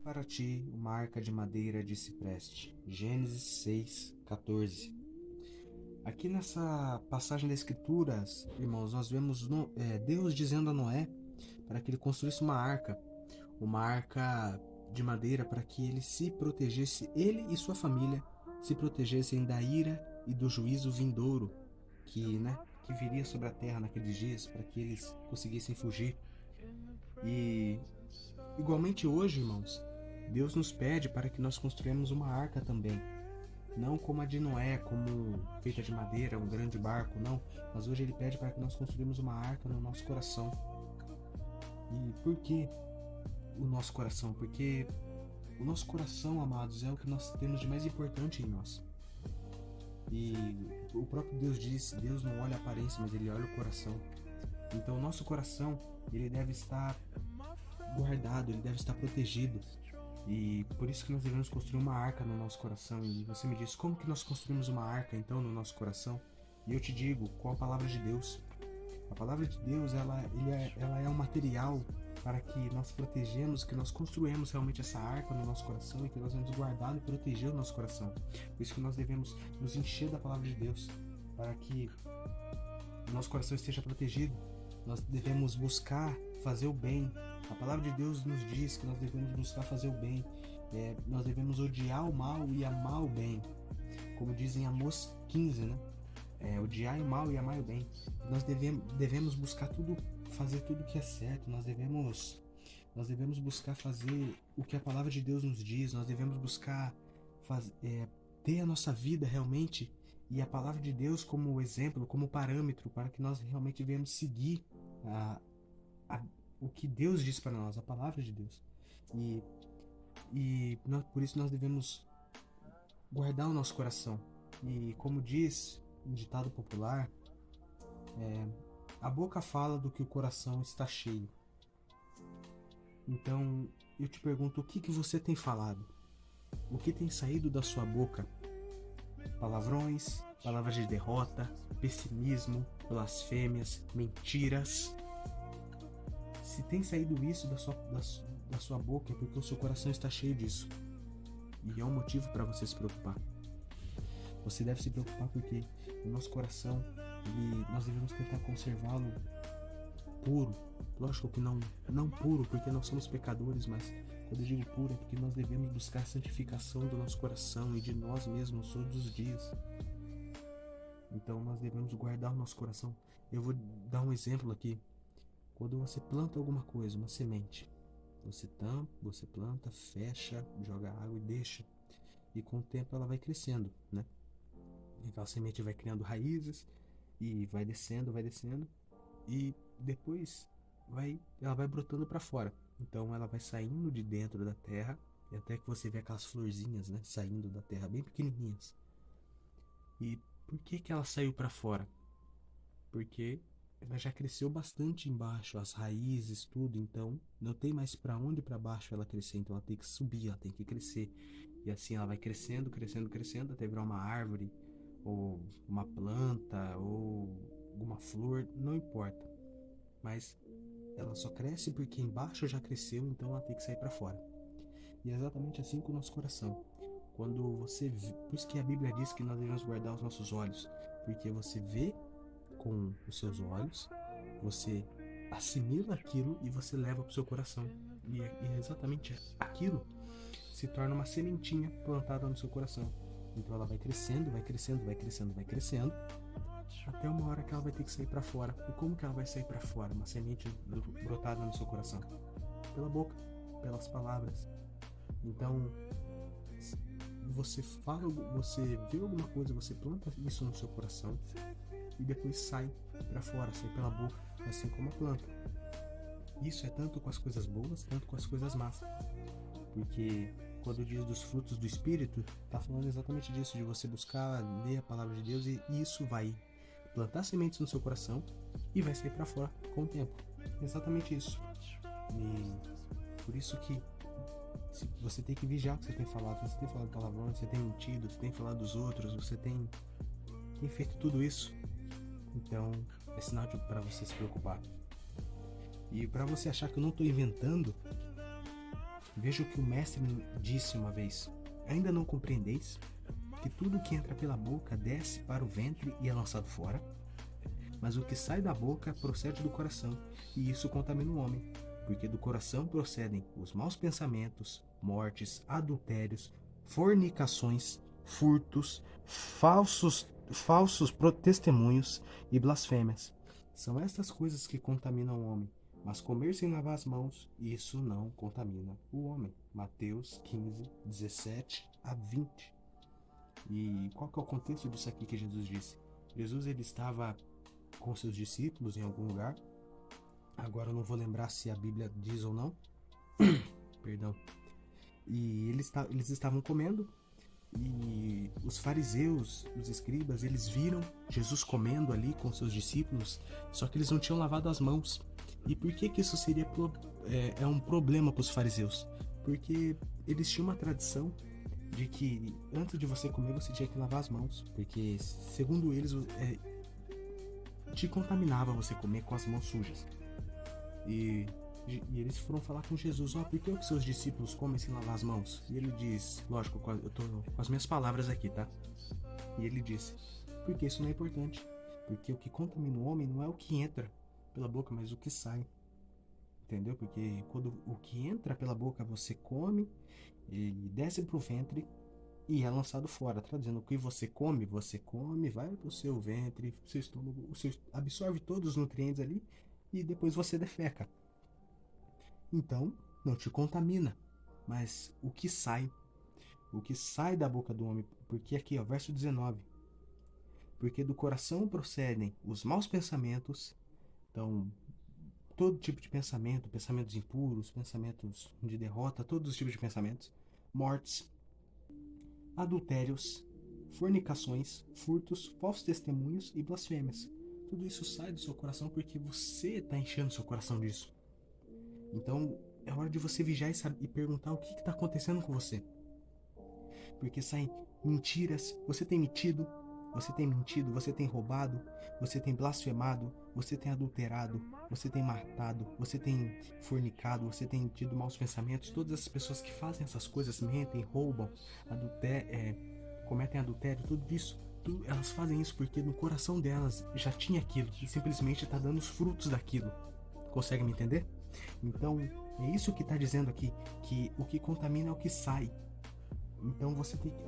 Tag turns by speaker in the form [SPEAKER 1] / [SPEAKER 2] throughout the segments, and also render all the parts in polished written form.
[SPEAKER 1] Para ti uma arca de madeira de cipreste. Gênesis 6:14. Aqui nessa passagem das Escrituras, irmãos, nós vemos Deus dizendo a Noé para que ele construísse uma arca de madeira para que ele se protegesse, ele e sua família se protegessem da ira e do juízo vindouro que viria sobre a terra naqueles dias, para que eles conseguissem fugir. E igualmente hoje, irmãos, Deus nos pede para que nós construamos uma arca também. Não como a de Noé, como feita de madeira, um grande barco, não. Mas hoje Ele pede para que nós construímos uma arca no nosso coração. E por que o nosso coração? Porque o nosso coração, amados, é o que nós temos de mais importante em nós. E o próprio Deus disse, Deus não olha a aparência, mas Ele olha o coração. Então o nosso coração, ele deve estar guardado, ele deve estar protegido. E por isso que nós devemos construir uma arca no nosso coração. E você me diz, como que nós construímos uma arca então no nosso coração? E eu te digo, com a palavra de Deus. A palavra de Deus, ela é um material para que nós protegemos, que nós construímos realmente essa arca no nosso coração e que nós devemos guardar e proteger o nosso coração. Por isso que nós devemos nos encher da palavra de Deus, para que o nosso coração esteja protegido. Nós devemos buscar fazer o bem. A palavra de Deus nos diz que nós devemos buscar fazer o bem. Nós devemos odiar o mal e amar o bem. Como dizem Amós 15, né? Odiar o mal e amar o bem. Nós devemos buscar fazer tudo o que é certo. Nós devemos buscar fazer o que a palavra de Deus nos diz. Nós devemos buscar ter a nossa vida realmente e a palavra de Deus como exemplo, como parâmetro para que nós realmente venhamos seguir o que Deus diz para nós, a palavra de Deus. Por isso nós devemos guardar o nosso coração. E como diz um ditado popular, a boca fala do que o coração está cheio. Então eu te pergunto, o que você tem falado? O que tem saído da sua boca? Palavrões, palavras de derrota, pessimismo, blasfêmias, mentiras. Se tem saído isso da sua boca é porque o seu coração está cheio disso. E é um motivo para você se preocupar. Você deve se preocupar porque o nosso coração, nós devemos tentar conservá-lo puro. Lógico que não puro porque nós somos pecadores, mas quando eu digo puro é porque nós devemos buscar a santificação do nosso coração e de nós mesmos todos os dias. Então nós devemos guardar o nosso coração. Eu vou dar um exemplo aqui. Quando você planta alguma coisa, uma semente, você tampa, você planta, fecha, joga água e deixa. E com o tempo ela vai crescendo, né? Então a semente vai criando raízes e vai descendo e depois ela vai brotando para fora. Então ela vai saindo de dentro da terra e até que você vê aquelas florzinhas, né, saindo da terra bem pequenininhas. E por que ela saiu para fora? Porque ela já cresceu bastante embaixo, as raízes, tudo, então não tem mais para onde para baixo ela crescer, então ela tem que subir, ela tem que crescer. E assim ela vai crescendo, até virar uma árvore, ou uma planta, ou alguma flor, não importa. Mas ela só cresce porque embaixo já cresceu, então ela tem que sair para fora. E é exatamente assim com o nosso coração. Quando você vê, por isso que a Bíblia diz que nós devemos guardar os nossos olhos, porque você vê com os seus olhos, você assimila aquilo e você leva para o seu coração. E é exatamente aquilo se torna uma sementinha plantada no seu coração. Então ela vai crescendo, até uma hora que ela vai ter que sair para fora. E como que ela vai sair para fora? Uma semente brotada no seu coração? Pela boca, pelas palavras. Então, você vê alguma coisa, você planta isso no seu coração e depois sai para fora, sai pela boca, assim como a planta. Isso é tanto com as coisas boas, tanto com as coisas más. Porque quando diz dos frutos do Espírito, está falando exatamente disso, de você buscar ler a palavra de Deus e isso vai plantar sementes no seu coração e vai sair para fora com o tempo. Exatamente isso. E por isso que você tem que vigiar o que você tem falado. Você tem falado palavrões, você tem mentido, você tem falado dos outros, você tem feito tudo isso. Então é sinal para você se preocupar. E para você achar que eu não estou inventando, Veja o que o mestre disse uma vez: ainda não compreendeis que tudo que entra pela boca desce para o ventre e é lançado fora? Mas o que sai da boca procede do coração, e isso contamina o homem, porque do coração procedem os maus pensamentos, mortes, adultérios, fornicações, furtos, falsos testemunhos e blasfêmias. São estas coisas que contaminam o homem, mas comer sem lavar as mãos, isso não contamina o homem. Mateus 15, 17 a 20. E qual que é o contexto disso aqui que Jesus disse? Jesus, ele estava com seus discípulos em algum lugar. Agora eu não vou lembrar se a Bíblia diz ou não. Perdão. E eles estavam comendo. E os fariseus, os escribas, eles viram Jesus comendo ali com seus discípulos, só que eles não tinham lavado as mãos. E por que isso seria um problema para os fariseus? Porque eles tinham uma tradição de que antes de você comer você tinha que lavar as mãos, porque segundo eles te contaminava você comer com as mãos sujas. E eles foram falar com Jesus: por que os seus discípulos comem sem lavar as mãos? E ele diz, lógico, eu tô com as minhas palavras aqui, tá? E ele disse: porque isso não é importante, porque o que contamina o homem não é o que entra pela boca, mas o que sai. Entendeu? Porque quando o que entra pela boca você come, ele desce pro ventre e é lançado fora. Traduzindo, o que você come, vai pro seu ventre, pro seu estômago, você absorve todos os nutrientes ali e depois você defeca. Então, não te contamina, mas o que sai da boca do homem, porque aqui, ó, verso 19, porque do coração procedem os maus pensamentos, então, todo tipo de pensamento, pensamentos impuros, pensamentos de derrota, todos os tipos de pensamentos, mortes, adultérios, fornicações, furtos, falsos testemunhos e blasfêmias. Tudo isso sai do seu coração porque você está enchendo seu coração disso. Então, é hora de você vigiar e perguntar o que está acontecendo com você. Porque saem mentiras, você tem mentido, você tem roubado, você tem blasfemado, você tem adulterado, você tem matado, você tem fornicado, você tem tido maus pensamentos. Todas as pessoas que fazem essas coisas, mentem, roubam, cometem adultério, tudo isso, elas fazem isso porque no coração delas já tinha aquilo e simplesmente está dando os frutos daquilo. Consegue me entender? Então, é isso que está dizendo aqui, que o que contamina é o que sai. Então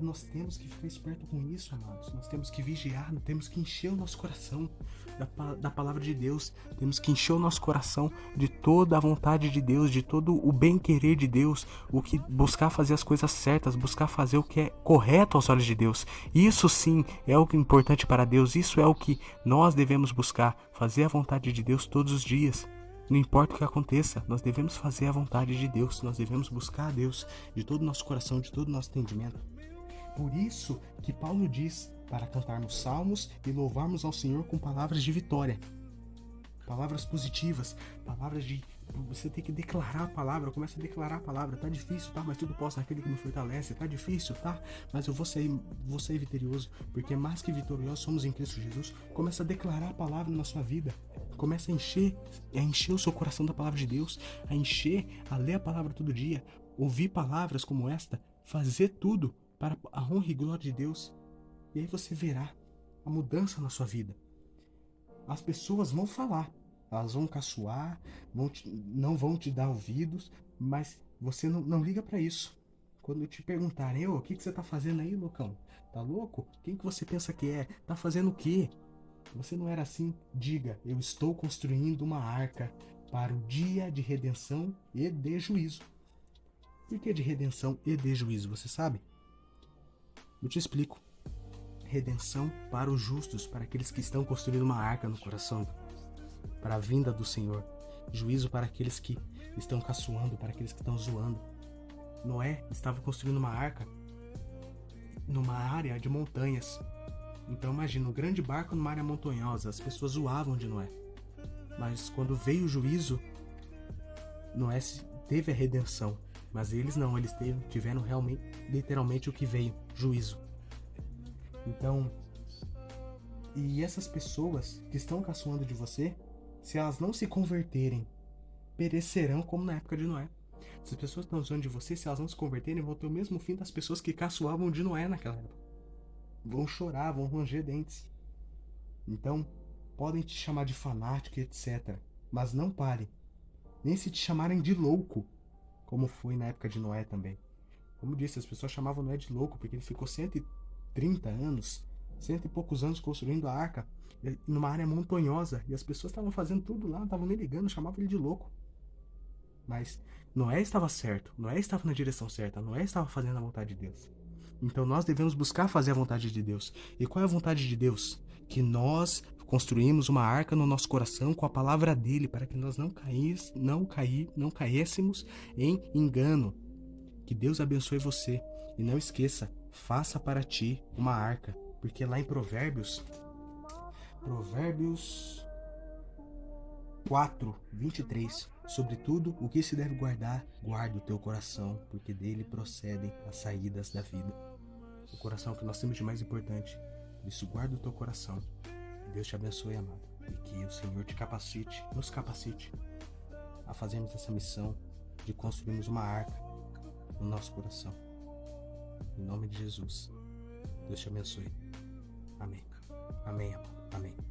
[SPEAKER 1] nós temos que ficar esperto com isso, amados. Nós temos que vigiar, nós temos que encher o nosso coração da palavra de Deus. Temos que encher o nosso coração de toda a vontade de Deus, de todo o bem-querer de Deus, buscar fazer as coisas certas, buscar fazer o que é correto aos olhos de Deus. Isso sim é o que é importante para Deus, isso é o que nós devemos buscar, fazer a vontade de Deus todos os dias. Não importa o que aconteça, nós devemos fazer a vontade de Deus, nós devemos buscar a Deus de todo o nosso coração, de todo o nosso entendimento. Por isso que Paulo diz para cantarmos salmos e louvarmos ao Senhor com palavras de vitória. Palavras positivas, palavras de... Você tem que declarar a palavra, começa a declarar a palavra. Tá difícil, tá? Mas tudo posso naquele que me fortalece. Tá difícil, tá? Mas eu vou sair vitorioso, porque mais que vitoriosos somos em Cristo Jesus. Começa a declarar a palavra na sua vida. Começa a encher o seu coração da palavra de Deus, a ler a palavra todo dia, ouvir palavras como esta, fazer tudo para a honra e glória de Deus. E aí você verá a mudança na sua vida. As pessoas vão falar, elas vão caçoar, não vão te dar ouvidos, mas você não liga para isso. Quando te perguntarem: o que você tá fazendo aí, loucão? Tá louco? Quem que você pensa que é? Tá fazendo o quê? Você não era assim? Diga: eu estou construindo uma arca para o dia de redenção e de juízo. Por que de redenção e de juízo, você sabe? Eu te explico. Redenção para os justos, para aqueles que estão construindo uma arca no coração, para a vinda do Senhor. Juízo para aqueles que estão caçoando, para aqueles que estão zoando. Noé estava construindo uma arca numa área de montanhas. Então imagina, um grande barco numa área montanhosa, as pessoas zoavam de Noé. Mas quando veio o juízo, Noé teve a redenção. Mas eles não, eles tiveram realmente, literalmente o que veio, juízo. Então, e essas pessoas que estão caçoando de você, se elas não se converterem, perecerão como na época de Noé. Se as pessoas estão zoando de você, se elas não se converterem, vão ter o mesmo fim das pessoas que caçoavam de Noé naquela época. Vão chorar, vão ranger dentes. Então, podem te chamar de fanático e etc. Mas não pare. Nem se te chamarem de louco, como foi na época de Noé também. Como disse, as pessoas chamavam Noé de louco porque ele ficou 130 anos, cento e poucos anos construindo a arca, numa área montanhosa, e as pessoas estavam fazendo tudo lá, não estavam nem ligando, chamavam ele de louco. Mas Noé estava certo, Noé estava na direção certa, Noé estava fazendo a vontade de Deus. Então nós devemos buscar fazer a vontade de Deus. E qual é a vontade de Deus? Que nós construímos uma arca no nosso coração com a palavra dele, para que nós não caíssemos em engano. Que Deus abençoe você. E não esqueça, faça para ti uma arca. Porque lá em Provérbios 4:23, sobretudo o que se deve guardar, guarda o teu coração, porque dele procedem as saídas da vida. O coração que nós temos de mais importante. Por isso, guarda o teu coração. Que Deus te abençoe, amado. E que o Senhor te capacite, nos capacite a fazermos essa missão de construirmos uma arca no nosso coração. Em nome de Jesus. Deus te abençoe. Amém. Amém, amado. Amém.